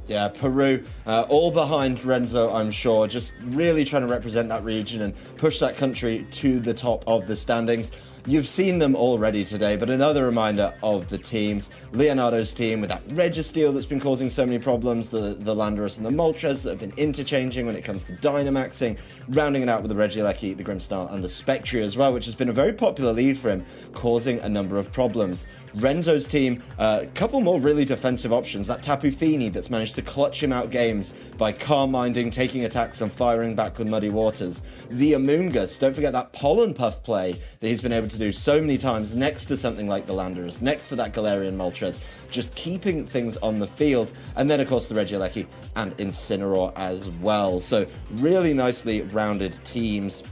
Yeah, Peru, all behind Renzo, I'm sure, just really trying to represent that region and push that country to the top of the standings. You've seen them already today, but another reminder of the teams. Leonardo's team with that Registeel that's been causing so many problems, the Landorus and the Moltres that have been interchanging when it comes to Dynamaxing, rounding it out with the Regieleki, the Grimmsnarl and the Spectria as well, which has been a very popular lead for him, causing a number of problems. Renzo's team, a couple more really defensive options. That Tapu Fini that's managed to clutch him out games by calm minding, taking attacks and firing back with Muddy Waters. The Amoonguss, don't forget that Pollen Puff play that he's been able to do so many times next to something like the Landorus, next to that Galarian Moltres, just keeping things on the field. And then, of course, the Regieleki and Incineroar as well. So really nicely rounded teams.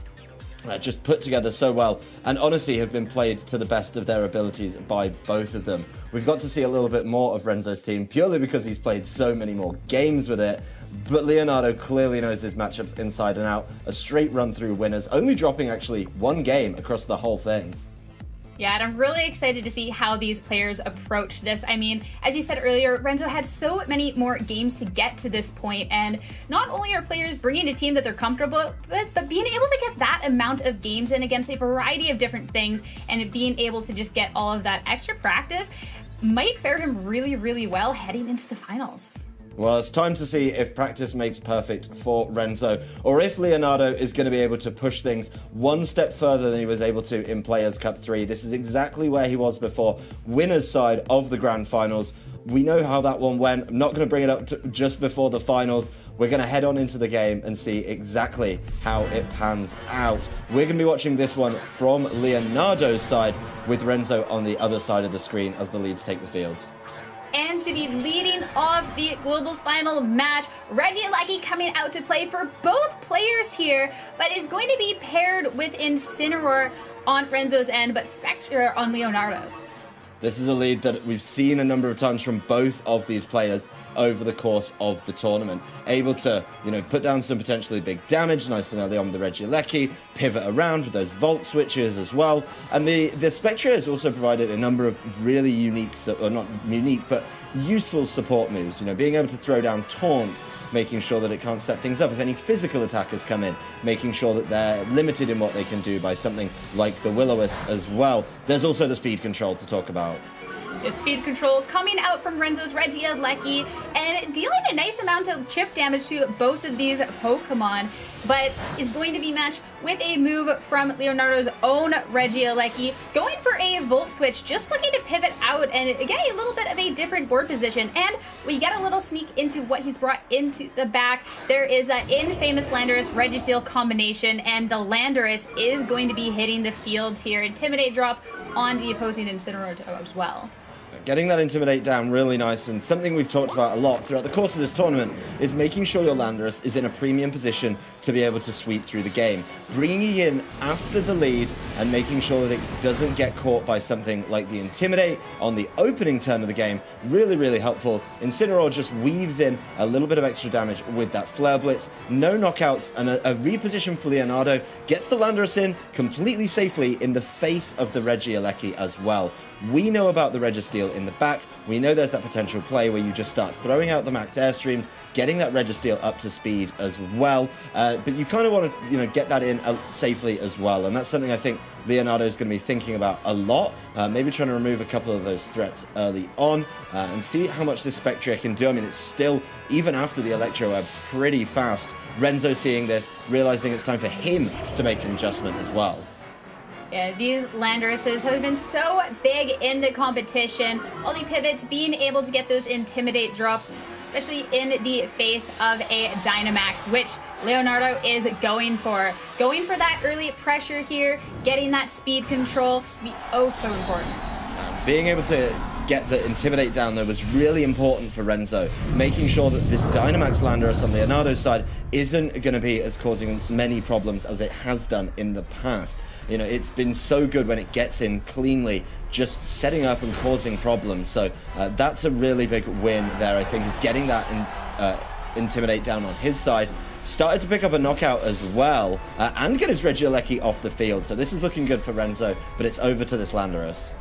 Just put together so well, and honestly have been played to the best of their abilities by both of them. We've got to see a little bit more of Renzo's team, purely because he's played so many more games with it, but Leonardo clearly knows his matchups inside and out. A straight run through winners, only dropping actually one game across the whole thing. Yeah, and I'm really excited to see how these players approach this. I mean, as you said earlier, Renzo had so many more games to get to this point, and not only are players bringing a team that they're comfortable with, but being able to get that amount of games in against a variety of different things and being able to just get all of that extra practice might fare him really, really well heading into the finals. Well, it's time to see if practice makes perfect for Renzo, or if Leonardo is going to be able to push things one step further than he was able to in Players' Cup 3. This is exactly where he was before, winner's side of the Grand Finals. We know how that one went. I'm not going to bring it up just before the finals. We're going to head on into the game and see exactly how it pans out. We're going to be watching this one from Leonardo's side, with Renzo on the other side of the screen as the leads take the field. And to be leading off the Globals final match, Regieleki coming out to play for both players here, but is going to be paired with Incineroar on Renzo's end, but Spectre on Leonardo's. This is a lead that we've seen a number of times from both of these players over the course of the tournament. Able to, put down some potentially big damage nice and early on with the Regieleki, pivot around with those Volt switches as well. And the Spectre has also provided a number of really unique, or not unique, but useful support moves. Being able to throw down taunts, making sure that it can't set things up. If any physical attackers come in, making sure that they're limited in what they can do by something like the Will-O-Wisp as well. There's also the speed control to talk about. The speed control coming out from Renzo's Regieleki and dealing a nice amount of chip damage to both of these Pokemon, but is going to be matched with a move from Leonardo's own Regieleki, going for a Volt Switch, just looking to pivot out and get a little bit of a different board position. And we get a little sneak into what he's brought into the back. There is that infamous Landorus Registeel combination, and the Landorus is going to be hitting the field here. Intimidate drop on the opposing Incineroar as well. Getting that Intimidate down really nice, and something we've talked about a lot throughout the course of this tournament is making sure your Landorus is in a premium position to be able to sweep through the game. Bringing it in after the lead and making sure that it doesn't get caught by something like the Intimidate on the opening turn of the game, really, really helpful. Incineroar just weaves in a little bit of extra damage with that Flare Blitz. No knockouts, and a reposition for Leonardo gets the Landorus in completely safely in the face of the Regieleki as well. We know about the Registeel in the back. We know there's that potential play where you just start throwing out the max airstreams, getting that Registeel up to speed as well. But you kind of want to, get that in safely as well. And that's something I think Leonardo is going to be thinking about a lot. Maybe trying to remove a couple of those threats early on and see how much this Spectre can do. I mean, it's still, even after the Electro Web, pretty fast. Renzo seeing this, realizing it's time for him to make an adjustment as well. Yeah, these Landoruses have been so big in the competition. All the pivots, being able to get those Intimidate drops, especially in the face of a Dynamax, which Leonardo is going for. Going for that early pressure here, getting that speed control, be oh so important. Being able to get the Intimidate down, though, was really important for Renzo. Making sure that this Dynamax Landorus on Leonardo's side isn't going to be as causing many problems as it has done in the past. It's been so good when it gets in cleanly, just setting up and causing problems. So that's a really big win there, I think, is getting that Intimidate down on his side. Started to pick up a knockout as well, and get his Regieleki off the field. So this is looking good for Renzo, but it's over to this Landorus.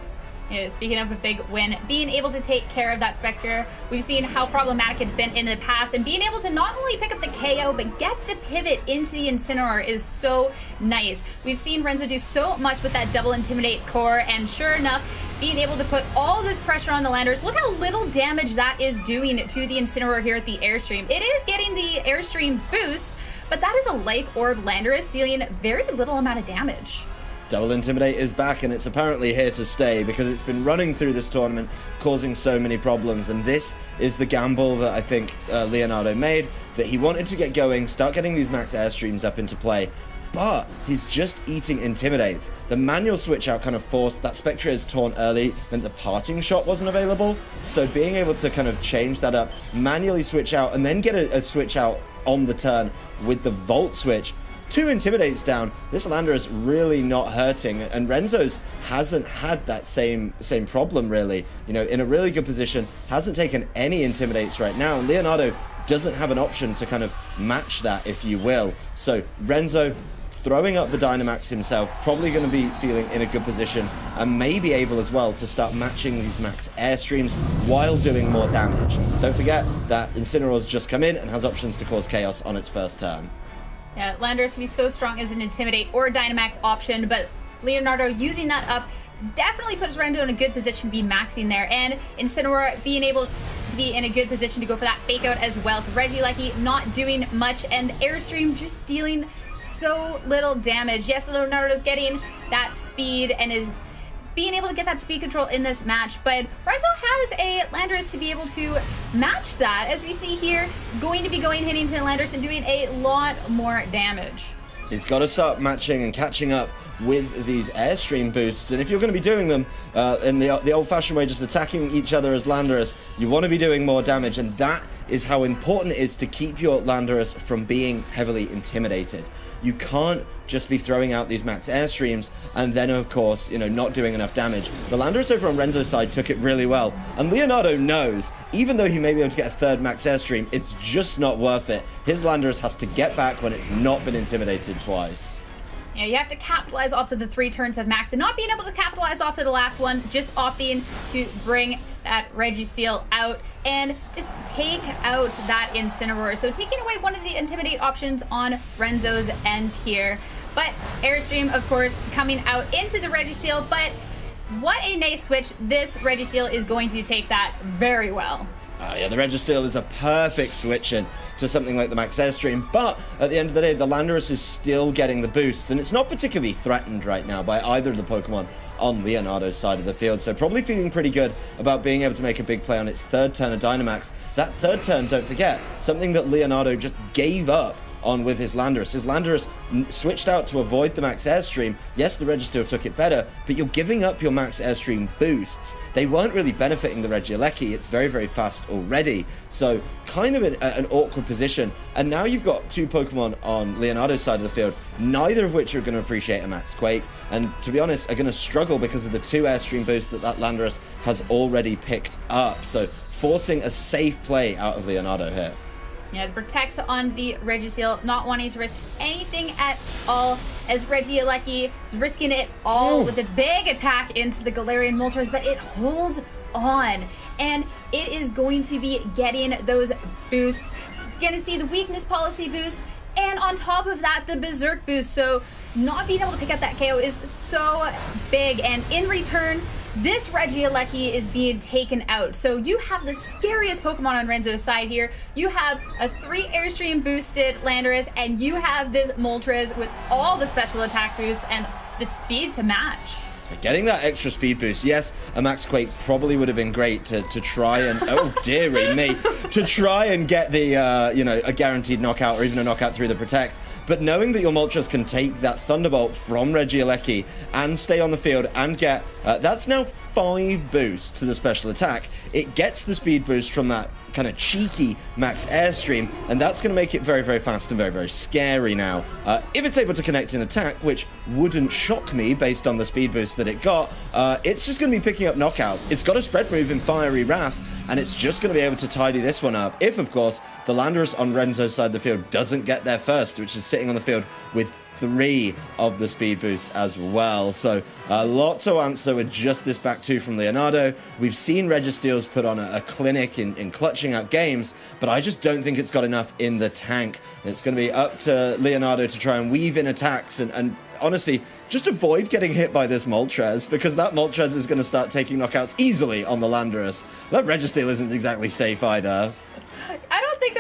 Yeah, speaking of a big win, being able to take care of that Spectre, we've seen how problematic it's been in the past, and being able to not only pick up the KO, but get the pivot into the Incineroar is so nice. We've seen Renzo do so much with that double Intimidate core, and sure enough, being able to put all this pressure on the Landers. Look how little damage that is doing to the Incineroar here at the Airstream. It is getting the Airstream boost, but that is a Life Orb Landorus dealing very little amount of damage. Double Intimidate is back, and it's apparently here to stay because it's been running through this tournament, causing so many problems. And this is the gamble that I think Leonardo made, that he wanted to get going, start getting these max Airstreams up into play, but he's just eating Intimidates. The manual switch out kind of forced that Spectre is torn early, meant the parting shot wasn't available. So being able to kind of change that up, manually switch out, and then get a switch out on the turn with the Volt switch, 2 Intimidates down, this Lander is really not hurting, and Renzo's hasn't had that same problem really. You know, in a really good position, hasn't taken any Intimidates right now, and Leonardo doesn't have an option to kind of match that, if you will. So Renzo throwing up the Dynamax himself, probably going to be feeling in a good position, and maybe able as well to start matching these max Airstreams while doing more damage. Don't forget that Incineroar's just come in and has options to cause chaos on its first turn. Yeah, Landorus can be so strong as an Intimidate or Dynamax option, but Leonardo using that up definitely puts Renzo in a good position to be maxing there, and Incineroar being able to be in a good position to go for that fake out as well. So Regieleki not doing much, and Airstream just dealing so little damage. Yes, Leonardo's getting that speed and is being able to get that speed control in this match, but Renzo has a Landorus to be able to match that, as we see here, going to be hitting to Landorus and doing a lot more damage. He's got to start matching and catching up with these Airstream boosts, and if you're going to be doing them in the old-fashioned way, just attacking each other as Landorus, you want to be doing more damage, and that is how important it is to keep your Landorus from being heavily intimidated. You can't just be throwing out these max Airstreams and then, of course, you know, not doing enough damage. The Landorus over on Renzo's side took it really well, and Leonardo knows, even though he may be able to get a third max Airstream, it's just not worth it. His Landorus has to get back when it's not been intimidated twice. Yeah, you have to capitalize off of the 3 turns of max, and not being able to capitalize off of the last one, just opting to bring that Registeel out and just take out that Incineroar. So taking away one of the Intimidate options on Renzo's end here. But Airstream, of course, coming out into the Registeel, but what a nice switch. This Registeel is going to take that very well. Yeah, the Registeel is a perfect switch in to something like the Max Airstream, but at the end of the day, the Landorus is still getting the boosts, and it's not particularly threatened right now by either of the Pokemon on Leonardo's side of the field, so probably feeling pretty good about being able to make a big play on its third turn of Dynamax. That third turn, don't forget, something that Leonardo just gave up on with his Landorus. His Landorus switched out to avoid the Max Airstream. Yes, the Registeel took it better, but you're giving up your Max Airstream boosts. They weren't really benefiting the Regieleki. It's very, very fast already. So kind of an awkward position. And now you've got 2 Pokemon on Leonardo's side of the field, neither of which are going to appreciate a Max Quake. And to be honest, are going to struggle because of the 2 Airstream boosts that Landorus has already picked up. So forcing a safe play out of Leonardo here. Yeah, the Protect on the Registeel, not wanting to risk anything at all, as Regieleki is risking it all with a big attack into the Galarian Moltres, but it holds on, and it is going to be getting those boosts. You're going to see the Weakness Policy boost, and on top of that, the Berserk boost, so not being able to pick up that KO is so big, and in return, this Regieleki is being taken out. So you have the scariest Pokemon on Renzo's side here. You have a 3 Airstream boosted Landorus, and you have this Moltres with all the special attack boosts and the speed to match. Getting that extra speed boost, yes, a Max Quake probably would have been great to try and, oh dearie me, to try and get the, you know, a guaranteed knockout or even a knockout through the Protect. But knowing that your Moltres can take that Thunderbolt from Regieleki and stay on the field and get, that's now 5 boosts to the special attack. It gets the speed boost from that kind of cheeky Max Airstream, and that's going to make it very, very fast and very, very scary now. If it's able to connect in attack, which wouldn't shock me based on the speed boost that it got, it's just going to be picking up knockouts. It's got a spread move in Fiery Wrath, and it's just going to be able to tidy this one up. If, of course, the Landorus on Renzo's side of the field doesn't get there first, which is sitting on the field with 3 of the speed boosts as well. So a lot to answer with just this back 2 from Leonardo. We've seen Registeels put on a clinic in clutching out games, but I just don't think it's got enough in the tank. It's going to be up to Leonardo to try and weave in attacks and honestly, just avoid getting hit by this Moltres, because that Moltres is going to start taking knockouts easily on the Landorus. That Registeel isn't exactly safe either. I don't think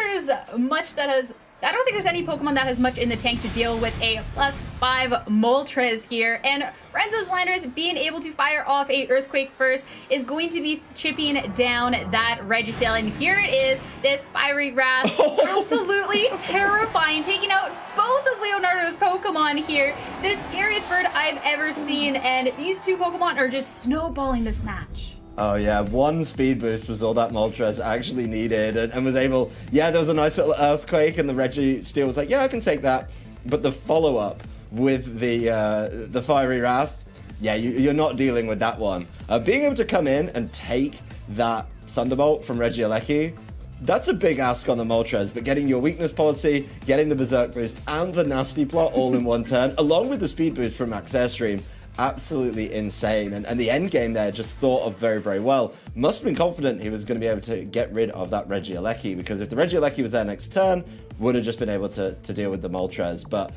there's any Pokemon that has much in the tank to deal with a +5 Moltres here. And Renzo's Landorus being able to fire off a Earthquake first is going to be chipping down that Registeel. And here it is, this Fiery Wrath. Absolutely terrifying, taking out both of Leonardo's Pokemon here. The scariest bird I've ever seen. And these 2 Pokemon are just snowballing this match. Oh yeah, 1 speed boost was all that Moltres actually needed, and was able, yeah, there was a nice little Earthquake, and the Registeel was like, yeah, I can take that. But the follow-up with the Fiery Wrath, yeah, you're not dealing with that one. Being able to come in and take that Thunderbolt from Regieleki, that's a big ask on the Moltres, but getting your weakness policy, getting the Berserk boost, and the Nasty Plot all in one turn, along with the speed boost from Max Airstream, absolutely insane. And the end game there just thought of very, very well. Must have been confident he was going to be able to get rid of that Regieleki, because if the Regieleki was there next turn, would have just been able to deal with the Moltres. But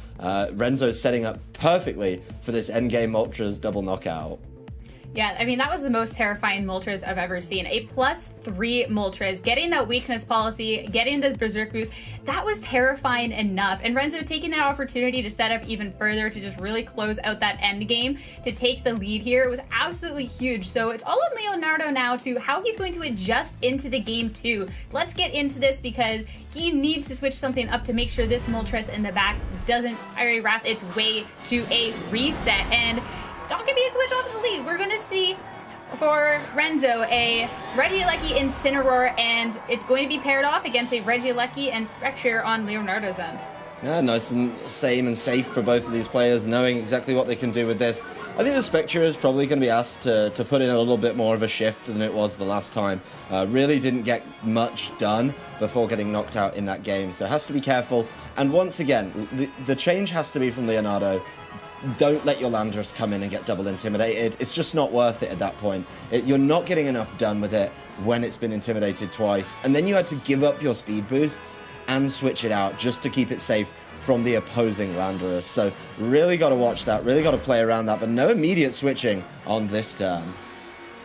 Renzo's setting up perfectly for this end game Moltres double knockout. Yeah, I mean, that was the most terrifying Moltres I've ever seen. A +3 Moltres, getting that weakness policy, getting the Berserk boost, that was terrifying enough. And Renzo taking that opportunity to set up even further, to just really close out that end game, to take the lead here, it was absolutely huge. So it's all on Leonardo now to how he's going to adjust into the game too. Let's get into this, because he needs to switch something up to make sure this Moltres in the back doesn't Fiery Wrath its way to a reset. And not gonna be a switch off the lead. We're gonna see for Renzo a Regieleki Incineroar, and it's going to be paired off against a Regieleki and Spectre on Leonardo's end. Yeah, nice and same and safe for both of these players, knowing exactly what they can do with this. I think the Spectre is probably going to be asked to put in a little bit more of a shift than it was the last time. Really didn't get much done before getting knocked out in that game, so has to be careful. And once again, the change has to be from Leonardo. Don't let your Landorus come in and get double intimidated. It's just not worth it at that point. You're not getting enough done with it when it's been intimidated twice. And then you had to give up your speed boosts and switch it out just to keep it safe from the opposing Landorus. So really got to watch that, really got to play around that, but no immediate switching on this turn.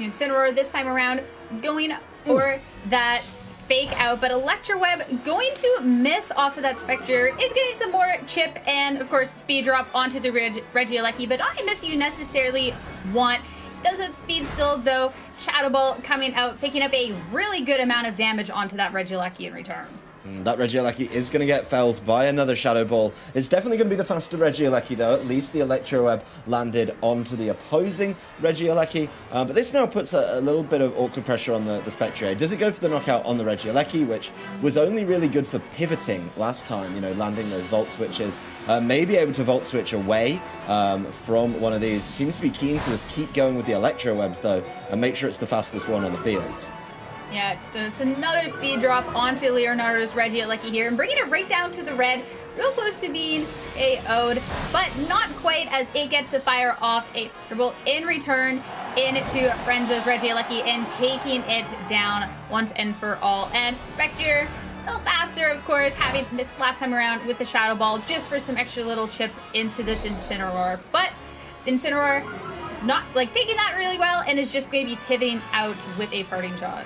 Incineroar this time around going for that fake out, but Electroweb going to miss off of that Spectre, is getting some more chip and, of course, speed drop onto the Regieleki, but not a miss you necessarily want. Does it speed still, though. Shadow Ball coming out, picking up a really good amount of damage onto that Regieleki in return. That Regieleki is going to get felled by another Shadow Ball. It's definitely going to be the faster Regieleki, though. At least the Electroweb landed onto the opposing Regieleki. But this now puts a little bit of awkward pressure on the Spectre. Does it go for the knockout on the Regieleki, which was only really good for pivoting last time, you know, landing those Volt Switches? Maybe able to Volt Switch away from one of these. Seems to be keen to just keep going with the Electrowebs, though, and make sure it's the fastest one on the field. Yeah, it's another speed drop onto Leonardo's Regieleki here, and bringing it right down to the red, real close to being AO'd, but not quite, as it gets to fire off a Thunderbolt in return into Renzo's Regieleki and taking it down once and for all. And Spectre, still faster, of course, having missed last time around with the Shadow Ball just for some extra little chip into this Incineroar. But Incineroar not taking that really well, and is just going to be pivoting out with a parting shot.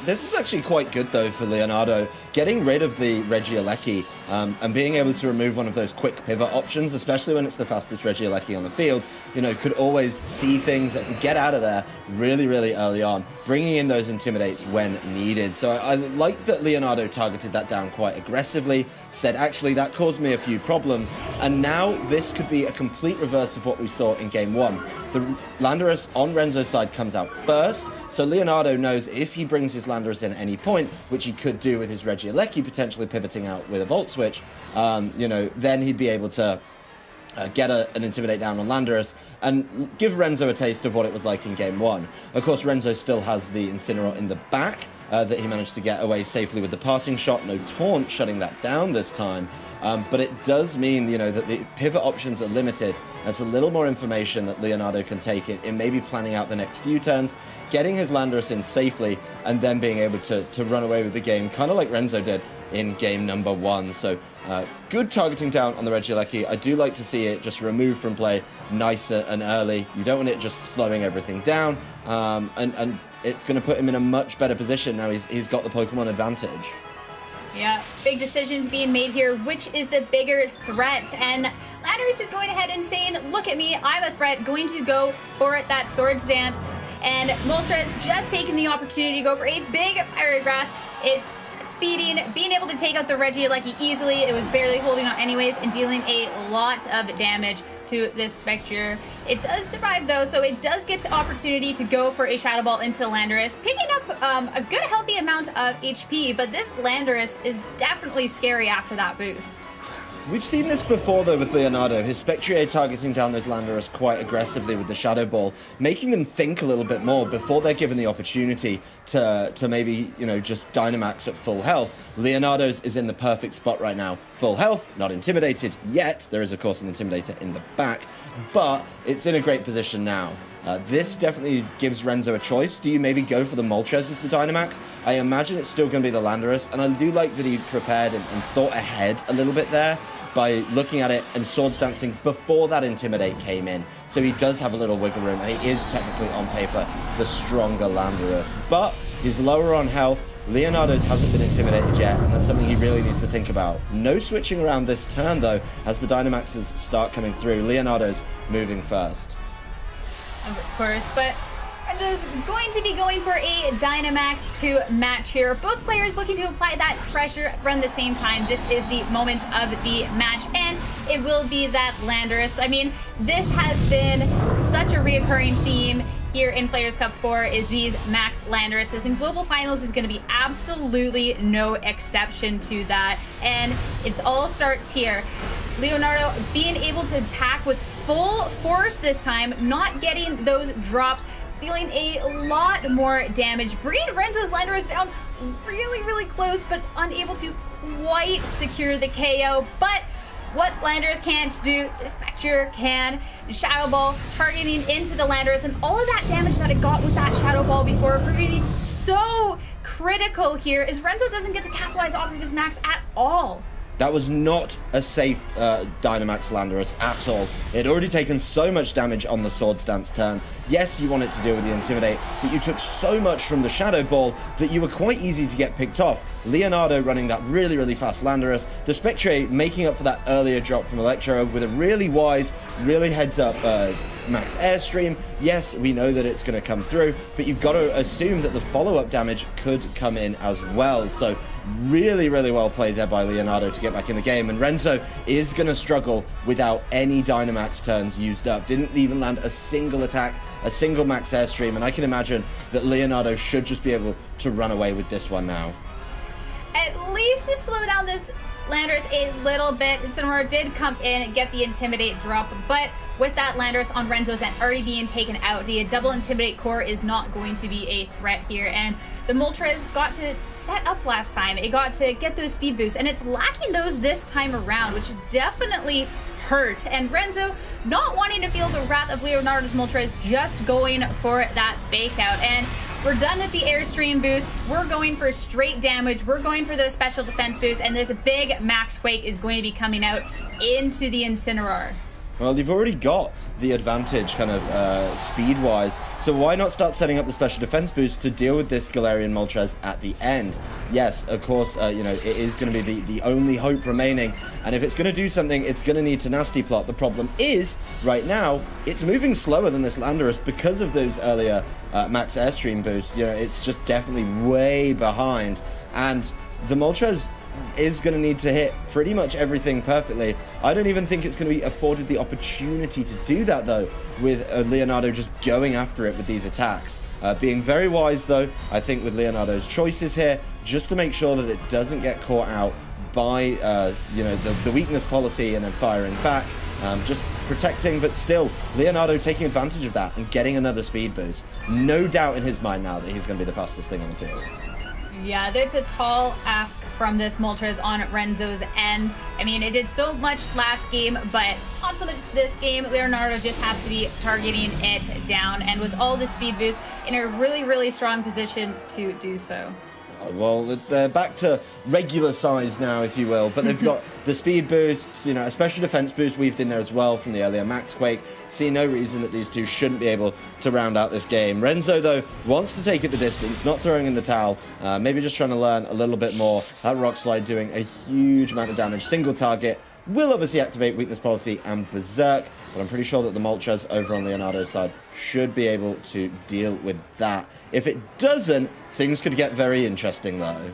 This is actually quite good, though, for Leonardo. Getting rid of the Regieleki and being able to remove one of those quick pivot options, especially when it's the fastest Regieleki on the field, you know, could always see things, get out of there really, really early on, bringing in those intimidates when needed. So I like that Leonardo targeted that down quite aggressively, said, actually, that caused me a few problems, and now this could be a complete reverse of what we saw in Game 1. The Landorus on Renzo's side comes out first, so Leonardo knows if he brings his Landorus in at any point, which he could do with his Regieleki potentially pivoting out with a Volt Switch, you know, then he'd be able to get an Intimidate down on Landorus and give Renzo a taste of what it was like in Game 1. Of course, Renzo still has the Incineroar in the back that he managed to get away safely with the parting shot. No taunt shutting that down this time. But it does mean, that the pivot options are limited. That's a little more information that Leonardo can take in maybe planning out the next few turns, getting his Landorus in safely, and then being able to run away with the game, kind of like Renzo did in game number 1. So good targeting down on the Regieleki. I do like to see it just removed from play nicer and early. You don't want it just slowing everything down, and it's going to put him in a much better position now. He's got the Pokemon advantage. Yeah, big decisions being made here. Which is the bigger threat? And Landorus is going ahead and saying, look at me, I'm a threat, going to go for that Swords Dance. And Moltres just taking the opportunity to go for a big Pyrograft. It's speeding, being able to take out the Regieleki easily. It was barely holding on anyways and dealing a lot of damage to this Spectre. It does survive though, so it does get the opportunity to go for a Shadow Ball into Landorus, picking up a good healthy amount of HP, but this Landorus is definitely scary after that boost. We've seen this before, though, with Leonardo. His Spectrier targeting down those Landorus quite aggressively with the Shadow Ball, making them think a little bit more before they're given the opportunity to maybe, just Dynamax at full health. Leonardo's is in the perfect spot right now. Full health, not intimidated yet. There is, of course, an Intimidator in the back, but it's in a great position now. This definitely gives Renzo a choice. Do you maybe go for the Moltres as the Dynamax? I imagine it's still going to be the Landorus, and I do like that he prepared and thought ahead a little bit there by looking at it and Swords Dancing before that Intimidate came in. So he does have a little wiggle room, and he is technically, on paper, the stronger Landorus. But he's lower on health. Leonardo's hasn't been intimidated yet, and that's something he really needs to think about. No switching around this turn, though, as the Dynamaxes start coming through. Leonardo's moving first. Of course, but Renzo's going to be going for a Dynamax to match here. Both players looking to apply that pressure around the same time. This is the moment of the match, and it will be that Landorus. I mean, this has been such a reoccurring theme here in Players Cup 4 is these Max Landoruses, and Global Finals is going to be absolutely no exception to that. And it all starts here. Leonardo being able to attack with full force this time, not getting those drops, stealing a lot more damage, bringing Renzo's Landorus down really close, but unable to quite secure the KO. But what Landorus can't do, the Spectre can. Shadow Ball targeting into the Landorus, and all of that damage that it got with that Shadow Ball before proving to be so critical here, is Renzo doesn't get to capitalize off of his max at all. That was not a safe Dynamax Landorus at all. It had already taken so much damage on the Swords Dance turn. Yes, you wanted to deal with the Intimidate, but you took so much from the Shadow Ball that you were quite easy to get picked off. Leonardo running that really fast Landorus. The Spectre making up for that earlier drop from Electro with a really wise, really heads-up Max Airstream. Yes, we know that it's going to come through, but you've got to assume that the follow-up damage could come in as well. So really well played there by Leonardo to get back in the game, and Renzo is going to struggle without any Dynamax turns used up. Didn't even land a single attack, a single Max Airstream, and I can imagine that Leonardo should just be able to run away with this one now. At least to slow down this Landorus a little bit. Incineroar did come in and get the Intimidate drop, but with that Landorus on Renzo's end already being taken out, the double Intimidate core is not going to be a threat here, and the Moltres got to set up last time. It got to get those speed boosts, and it's lacking those this time around, which definitely hurt. And Renzo not wanting to feel the wrath of Leonardo's Moltres, just going for that fake out. And we're done with the Airstream boost. We're going for straight damage. We're going for those special defense boosts, and this big Max Quake is going to be coming out into the Incineroar. Well, you've already got the advantage kind of speed-wise, so why not start setting up the special defense boost to deal with this Galarian Moltres at the end? Yes, of course, it is going to be the only hope remaining, and if it's going to do something, it's going to need to Nasty Plot. The problem is, right now, it's moving slower than this Landorus because of those earlier Max Airstream boosts. It's just definitely way behind, and the Moltres is going to need to hit pretty much everything perfectly. I don't even think it's going to be afforded the opportunity to do that, though, with Leonardo just going after it with these attacks. Being very wise, though, I think, with Leonardo's choices here, just to make sure that it doesn't get caught out by, the weakness policy and then firing back. Just protecting, but still, Leonardo taking advantage of that and getting another speed boost. No doubt in his mind now that he's going to be the fastest thing on the field. Yeah, that's a tall ask from this Moltres on Renzo's end. I mean, it did so much last game, but not so much this game. Leonardo just has to be targeting it down, and with all the speed boost, in a really, really strong position to do so. Well, they're back to regular size now, if you will, but they've got the speed boosts, you know, a special defense boost weaved in there as well from the earlier Max Quake. See no reason that these two shouldn't be able to round out this game. Renzo, though, wants to take it the distance, not throwing in the towel, maybe just trying to learn a little bit more. That Rock Slide doing a huge amount of damage, single target. Will obviously activate Weakness Policy and Berserk, but I'm pretty sure that the Moltres over on Leonardo's side should be able to deal with that. If it doesn't, things could get very interesting, though.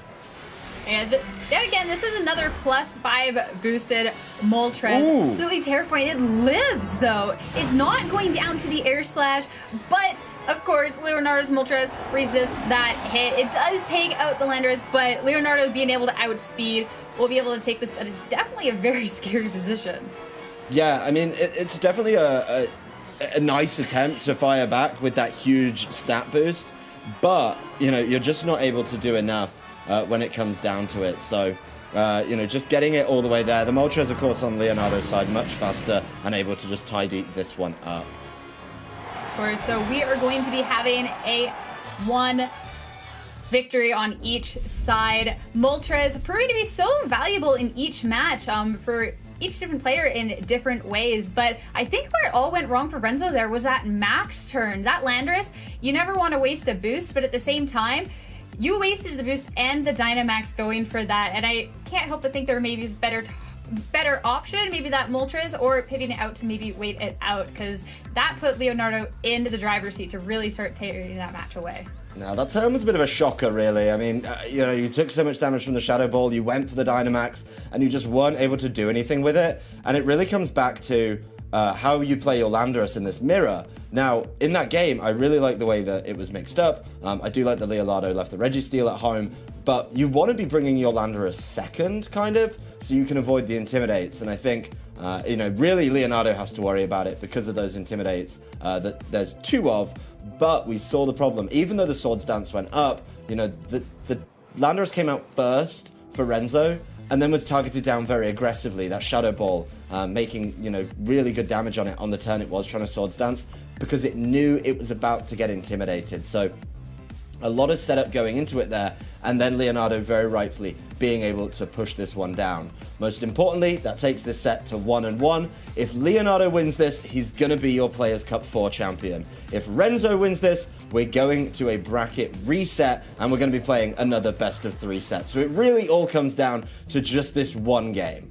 And there again, this is another +5 boosted Moltres. Ooh. Absolutely terrifying. It lives, though. It's not going down to the air slash, but of course, Leonardo's Moltres resists that hit. It does take out the Landorus, but Leonardo being able to outspeed will be able to take this, but it's definitely a very scary position. Yeah, I mean, it's definitely a nice attempt to fire back with that huge stat boost, but, you know, you're just not able to do enough when it comes down to it. So, you know, just getting it all the way there. The Moltres, of course, on Leonardo's side, much faster and able to just tidy this one up. Of course, so we are going to be having a 1 victory on each side. Moltres proving to be so valuable in each match for each different player in different ways, but I think where it all went wrong for Renzo there was that max turn. That Landorus, you never want to waste a boost, but at the same time, you wasted the boost and the Dynamax going for that, and I can't help but think there maybe is better option, maybe that Moltres, or pitting it out to maybe wait it out, because that put Leonardo into the driver's seat to really start tearing that match away. Now, that turn was a bit of a shocker, really. I mean, you know, you took so much damage from the Shadow Ball, you went for the Dynamax, and you just weren't able to do anything with it. And it really comes back to how you play your Landorus in this mirror. Now, in that game, I really like the way that it was mixed up. I do like that Leonardo left the Registeel at home, but you want to be bringing your Landorus second, kind of, so you can avoid the Intimidates. And I think, you know, really Leonardo has to worry about it because of those Intimidates that there's 2 of. But we saw the problem. Even though the Swords Dance went up, you know, the Landorus came out first for Renzo and then was targeted down very aggressively. That Shadow Ball making, you know, really good damage on it on the turn it was trying to Swords Dance because it knew it was about to get intimidated. So a lot of setup going into it there, and then Leonardo very rightfully being able to push this one down. Most importantly, that takes this set to 1-1. If Leonardo wins this, he's going to be your Players' Cup 4 champion. If Renzo wins this, we're going to a bracket reset, and we're going to be playing another best of 3 set. So it really all comes down to just this one game.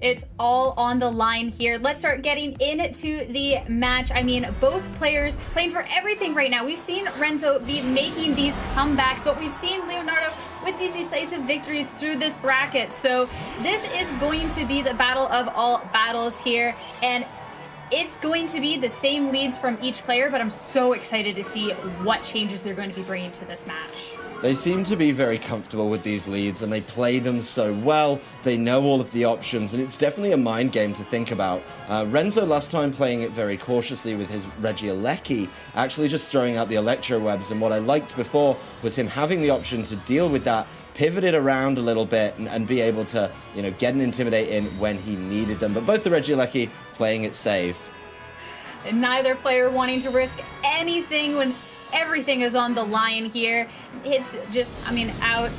It's all on the line here. Let's start getting into the match. I mean, both players playing for everything right now. We've seen Renzo be making these comebacks, but we've seen Leonardo with these decisive victories through this bracket. So this is going to be the battle of all battles here, and it's going to be the same leads from each player, but I'm so excited to see what changes they're going to be bringing to this match. They seem to be very comfortable with these leads, and they play them so well. They know all of the options, and it's definitely a mind game to think about. Renzo last time playing it very cautiously with his Regieleki, actually just throwing out the Electro Webs, and what I liked before was him having the option to deal with that, pivot it around a little bit, and be able to, you know, get an Intimidate in when he needed them. But both the Regieleki playing it safe. And neither player wanting to risk anything when everything is on the line here. It's just, I mean, out.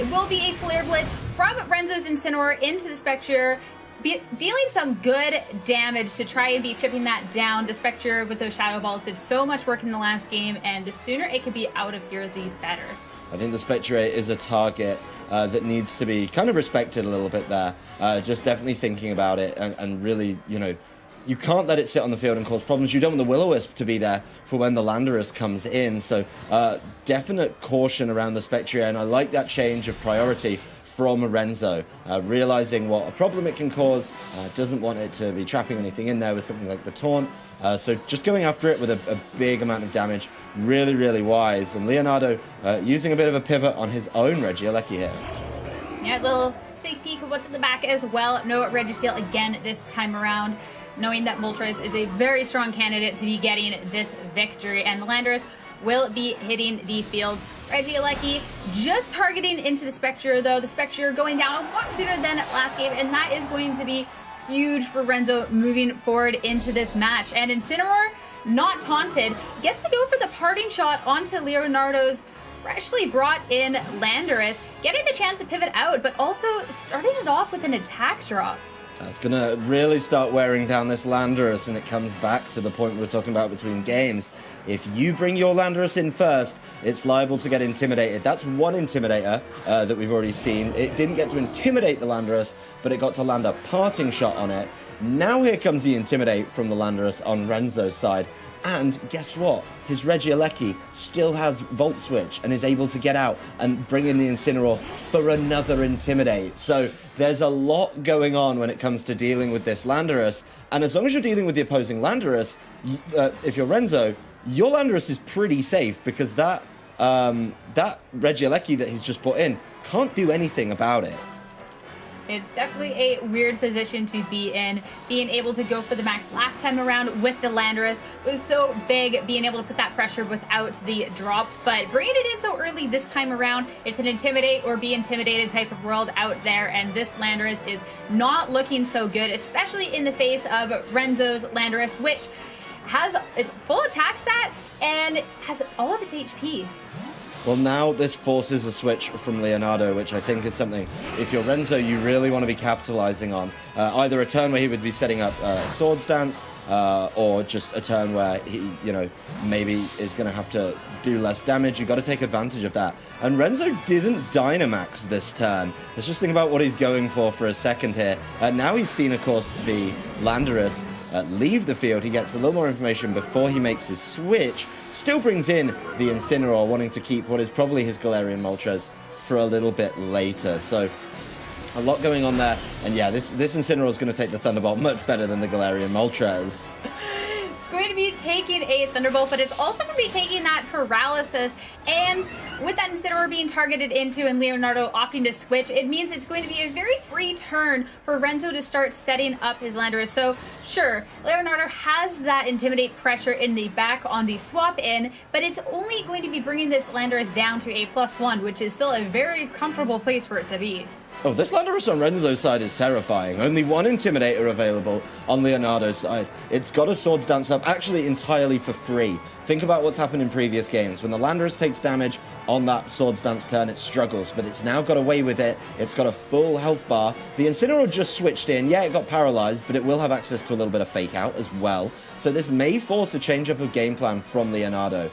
It will be a Flare Blitz from Renzo's Incineroar into the Spectre, dealing some good damage to try and be chipping that down. The Spectre with those Shadow Balls did so much work in the last game, and the sooner it can be out of here, the better. I think the Spectre is a target that needs to be kind of respected a little bit there. Just definitely thinking about it and really, you know, you can't let it sit on the field and cause problems. You don't want the Will-O-Wisp to be there for when the Landorus comes in. So definite caution around the Spectre, and I like that change of priority from Renzo, realizing what a problem it can cause, doesn't want it to be trapping anything in there with something like the Taunt. So just going after it with a big amount of damage, really, really wise. And Leonardo using a bit of a pivot on his own Regieleki here. Yeah, a little sneak peek of what's at the back as well. No Registeel again this time around, knowing that Moltres is a very strong candidate to be getting this victory. And the Landorus will be hitting the field. Regieleki just targeting into the Spectre, though. The Spectre going down a lot sooner than last game, and that is going to be huge for Renzo moving forward into this match. And Incineroar, not taunted, gets to go for the parting shot onto Leonardo's freshly brought in Landorus, getting the chance to pivot out, but also starting it off with an attack drop. That's going to really start wearing down this Landorus, and it comes back to the point we were talking about between games. If you bring your Landorus in first, it's liable to get intimidated. That's one intimidator that we've already seen. It didn't get to intimidate the Landorus, but it got to land a parting shot on it. Now here comes the intimidate from the Landorus on Renzo's side. And guess what? His Regieleki still has Volt Switch and is able to get out and bring in the Incineroar for another Intimidate. So there's a lot going on when it comes to dealing with this Landorus. And as long as you're dealing with the opposing Landorus, if you're Renzo, your Landorus is pretty safe because that Regieleki that he's just put in can't do anything about it. It's definitely a weird position to be in. Being able to go for the max last time around with the Landorus was so big, being able to put that pressure without the drops, but bringing it in so early this time around, it's an intimidate or be intimidated type of world out there, and this Landorus is not looking so good, especially in the face of Renzo's Landorus, which has its full attack stat and has all of its HP. Well, now this forces a switch from Leonardo, which I think is something, if you're Renzo, you really want to be capitalizing on. Either a turn where he would be setting up Swords Dance, or just a turn where he, maybe is going to have to do less damage. You've got to take advantage of that. And Renzo didn't Dynamax this turn. Let's just think about what he's going for a second here. Now he's seen, of course, the Landorus leave the field. He gets a little more information before he makes his switch. Still brings in the Incineroar, wanting to keep what is probably his Galarian Moltres for a little bit later. So a lot going on there. And yeah, this Incineroar is going to take the Thunderbolt much better than the Galarian Moltres. It's going to be taking a Thunderbolt, but it's also going to be taking that Paralysis. And with that Incineroar being targeted into and Leonardo opting to switch, it means it's going to be a very free turn for Renzo to start setting up his Landorus. So sure, Leonardo has that Intimidate pressure in the back on the swap in, but it's only going to be bringing this Landorus down to a +1, which is still a very comfortable place for it to be. Oh, this Landorus on Renzo's side is terrifying. Only one Intimidator available on Leonardo's side. It's got a Swords Dance up, actually entirely for free. Think about what's happened in previous games. When the Landorus takes damage on that Swords Dance turn, it struggles, but it's now got away with it. It's got a full health bar. The Incineroar just switched in. Yeah, it got paralyzed, but it will have access to a little bit of Fake Out as well. So this may force a change-up of game plan from Leonardo.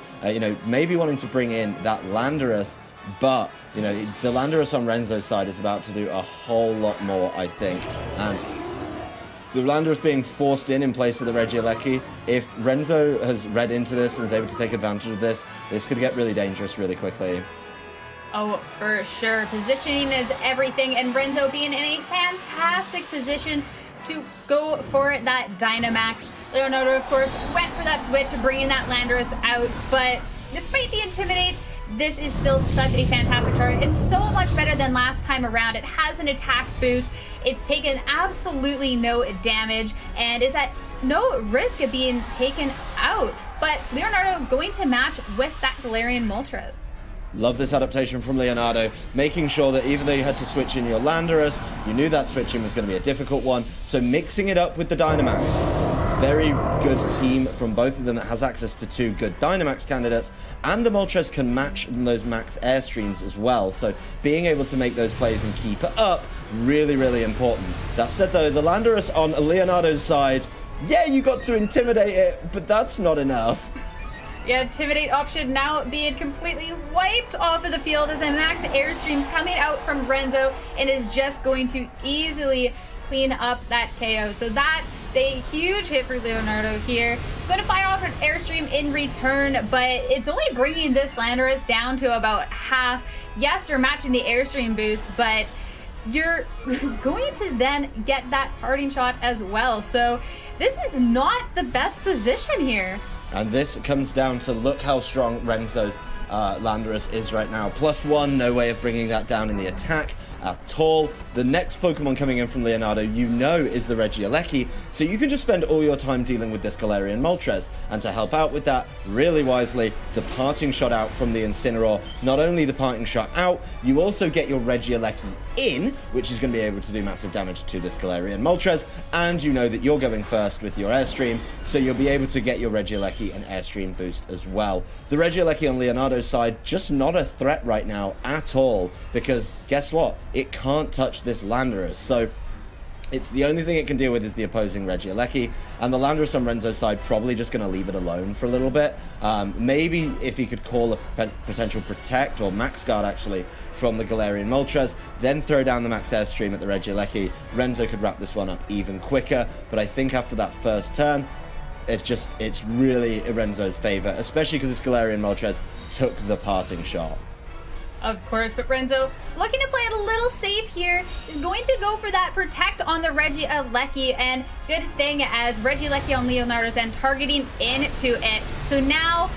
Maybe wanting to bring in that Landorus, but the Landorus on Renzo's side is about to do a whole lot more, I think. And the Landorus being forced in place of the Regieleki, if Renzo has read into this and is able to take advantage of this, this could get really dangerous really quickly. Oh, for sure. Positioning is everything, and Renzo being in a fantastic position to go for that Dynamax. Leonardo, of course, went for that switch, bringing that Landorus out, but despite the Intimidate, this is still such a fantastic target and so much better than last time around. It has an attack boost. It's taken absolutely no damage and is at no risk of being taken out. But Leonardo going to match with that Galarian Moltres. Love this adaptation from Leonardo, making sure that even though you had to switch in your Landorus, you knew that switching was going to be a difficult one. So mixing it up with the Dynamax. Very good team from both of them that has access to two good Dynamax candidates, and the Moltres can match those max Airstreams as well, so being able to make those plays and keep it up, really, really important. That said though, the Landorus on Leonardo's side, yeah, you got to intimidate it, but that's not enough. Yeah, Intimidate option now being completely wiped off of the field as a max Airstream's coming out from Renzo and is just going to easily clean up that KO. So that's a huge hit for Leonardo here. It's going to fire off an Airstream in return, but it's only bringing this Landorus down to about half. Yes, you're matching the Airstream boost, but you're going to then get that parting shot as well. So this is not the best position here. And this comes down to look how strong Renzo's Landorus is right now. +1, no way of bringing that down in the attack. at all. The next Pokemon coming in from Leonardo, you know, is the Regieleki, so you can just spend all your time dealing with this Galarian Moltres. And to help out with that, really wisely, the parting shot out from the Incineroar. Not only the parting shot out, you also get your Regieleki in, which is going to be able to do massive damage to this Galarian Moltres, and you know that you're going first with your Airstream, so you'll be able to get your Regieleki an Airstream boost as well. The Regieleki on Leonardo's side, just not a threat right now at all, because guess what? It can't touch this Landorus, so it's the only thing it can deal with is the opposing Regieleki, and the Landorus on Renzo's side probably just going to leave it alone for a little bit. Maybe if he could call a potential Protect or Max Guard actually from the Galarian Moltres, then throw down the Max Airstream at the Regieleki, Renzo could wrap this one up even quicker. But I think after that first turn, it's really in Renzo's favor, especially because this Galarian Moltres took the parting shot. Of course, but Renzo, looking to play it a little safe here, is going to go for that Protect on the Regieleki, and good thing as Regieleki on Leonardo's end targeting into it. So now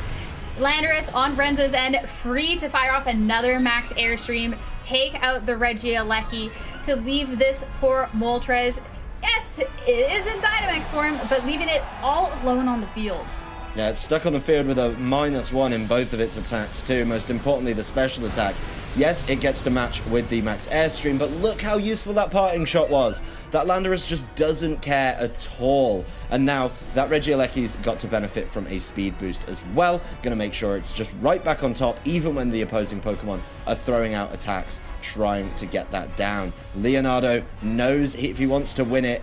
Landorus on Renzo's end, free to fire off another Max Airstream, take out the Regieleki to leave this poor Moltres. Yes, it is in Dynamax form, but leaving it all alone on the field. Yeah, it's stuck on the field with a -1 in both of its attacks too, most importantly the special attack. Yes, it gets to match with the Max Airstream, but look how useful that parting shot was. That Landorus just doesn't care at all. And now that Regieleki's got to benefit from a speed boost as well. Gonna make sure it's just right back on top, even when the opposing Pokemon are throwing out attacks, trying to get that down. Leonardo knows if he wants to win it,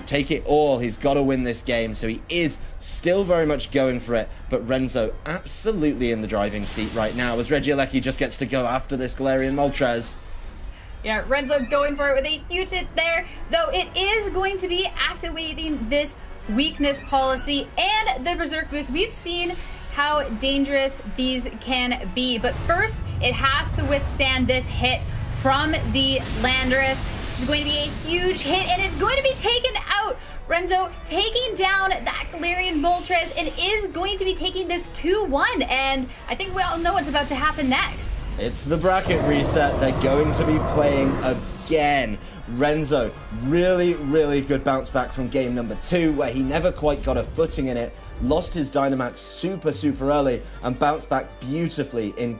take it all, he's got to win this game, so he is still very much going for it, but Renzo absolutely in the driving seat right now as Regieleki just gets to go after this Galarian Moltres. Yeah, Renzo going for it with a huge hit there, though it is going to be activating this weakness policy and the Berserk boost. We've seen how dangerous these can be, but first it has to withstand this hit from the Landorus. It's going to be a huge hit, and it's going to be taken out. Renzo taking down that Galarian Moltres, and is going to be taking this 2-1, and I think we all know what's about to happen next. It's the bracket reset. They're going to be playing again. Renzo, really good bounce back from game number 2, where he never quite got a footing in it, lost his Dynamax super early, and bounced back beautifully in